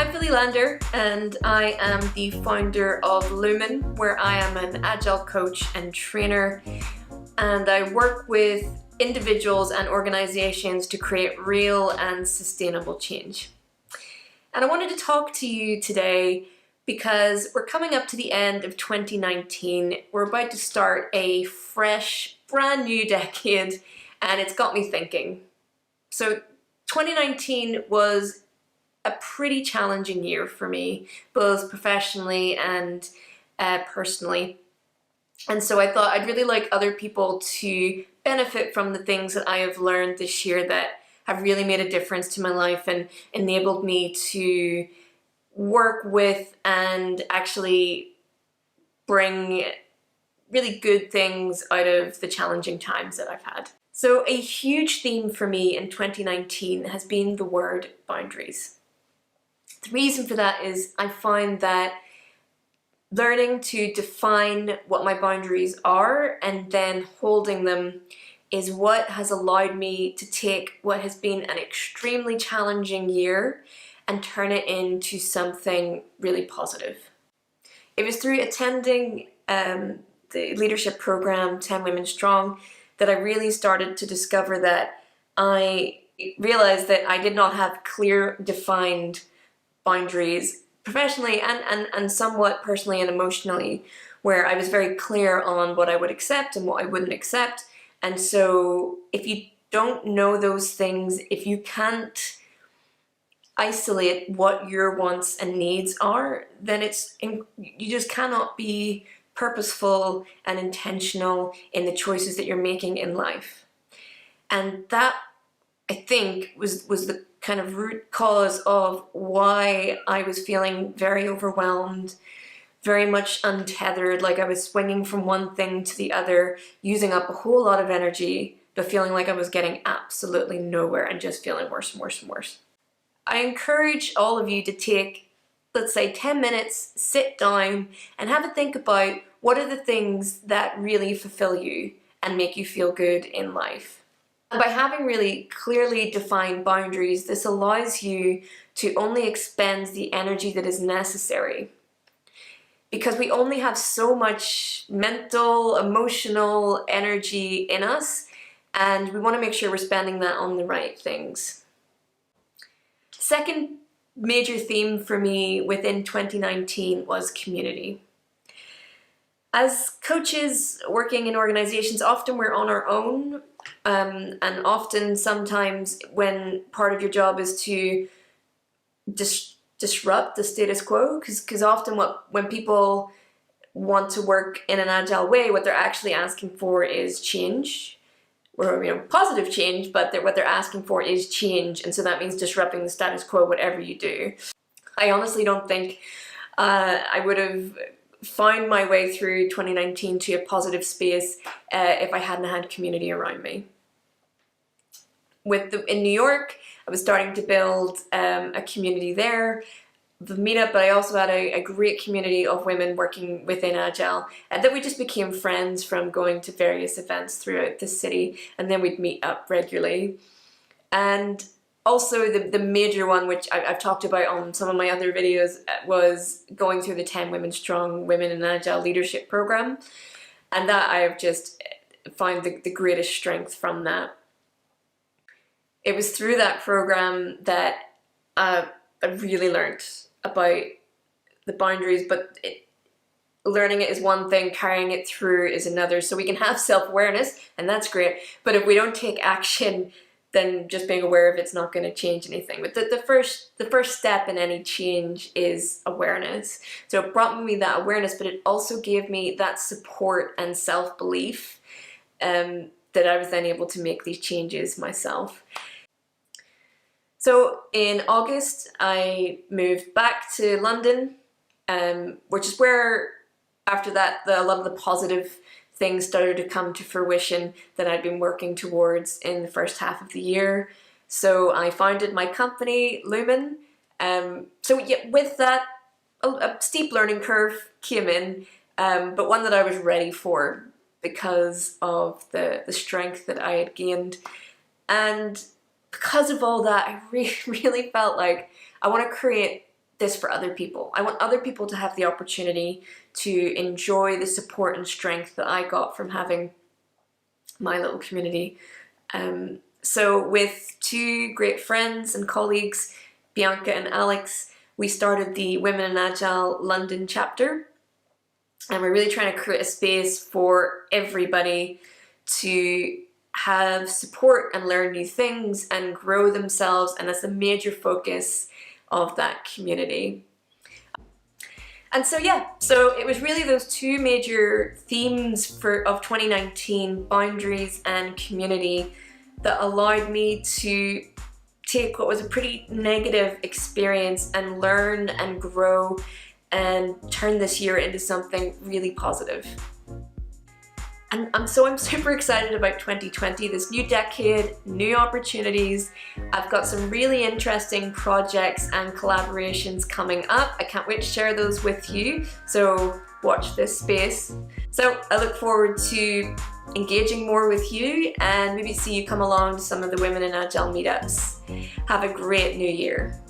I'm Philiy Lander and I am the founder of Lumen, where I am an Agile coach and trainer, and I work with individuals and organizations to create real and sustainable change. And I wanted to talk to you today because we're coming up to the end of 2019. We're about to start a fresh, brand new decade, and it's got me thinking. So 2019 was a pretty challenging year for me, both professionally and personally. And so I thought I'd really like other people to benefit from the things that I have learned this year that have really made a difference to my life and enabled me to work with and actually bring really good things out of the challenging times that I've had. So a huge theme for me in 2019 has been the word boundaries. The reason for that is I find that learning to define what my boundaries are and then holding them is what has allowed me to take what has been an extremely challenging year and turn it into something really positive. It was through attending the leadership program 10 Women Strong that I really started to discover that I realized that I did not have clear, defined boundaries professionally and somewhat personally and emotionally, where I was very clear on what I would accept and what I wouldn't accept. And so if you don't know those things, if you can't isolate what your wants and needs are, then you just cannot be purposeful and intentional in the choices that you're making in life. And that, I think, was the kind of root cause of why I was feeling very overwhelmed, very much untethered, like I was swinging from one thing to the other, using up a whole lot of energy, but feeling like I was getting absolutely nowhere and just feeling worse and worse and worse. I encourage all of you to take, let's say, 10 minutes, sit down and have a think about what are the things that really fulfill you and make you feel good in life. By having really clearly defined boundaries, this allows you to only expend the energy that is necessary. Because we only have so much mental, emotional energy in us, and we want to make sure we're spending that on the right things. Second major theme for me within 2019 was community. As coaches working in organizations, often we're on our own. And often, sometimes, when part of your job is to disrupt the status quo, because often when people want to work in an agile way, what they're actually asking for is change, or positive change, but what they're asking for is change, and so that means disrupting the status quo, whatever you do. I honestly don't think I would have found my way through 2019 to a positive space if I hadn't had community around me. In New York, I was starting to build a community there, the meetup, but I also had a great community of women working within Agile, and that we just became friends from going to various events throughout the city, and then we'd meet up regularly. And also the major one, which I've talked about on some of my other videos, was going through the 10 Women Strong Women in Agile leadership program, and that I have just found the greatest strength from that. It was through that program that I really learned about the boundaries, but learning it is one thing, carrying it through is another. So we can have self-awareness, and that's great, but if we don't take action, then just being aware of it's not going to change anything. But the first step in any change is awareness. So it brought me that awareness, but it also gave me that support and self-belief that I was then able to make these changes myself. So in August, I moved back to London, which is where, after that, a lot of the positive things started to come to fruition that I'd been working towards in the first half of the year. So I founded my company, Lumen. With that, a steep learning curve came in, but one that I was ready for because of the strength that I had gained. And because of all that, I really felt like I want to create this for other people. I want other people to have the opportunity to enjoy the support and strength that I got from having my little community. So with two great friends and colleagues, Bianca and Alex, we started the Women in Agile London chapter, and we're really trying to create a space for everybody to have support and learn new things and grow themselves, and that's a major focus of that community. And so yeah, so it was really those two major themes of 2019, boundaries and community, that allowed me to take what was a pretty negative experience and learn and grow and turn this year into something really positive. And I'm super excited about 2020, this new decade, new opportunities. I've got some really interesting projects and collaborations coming up. I can't wait to share those with you, so watch this space. So I look forward to engaging more with you and maybe see you come along to some of the Women in Agile meetups. Have a great new year.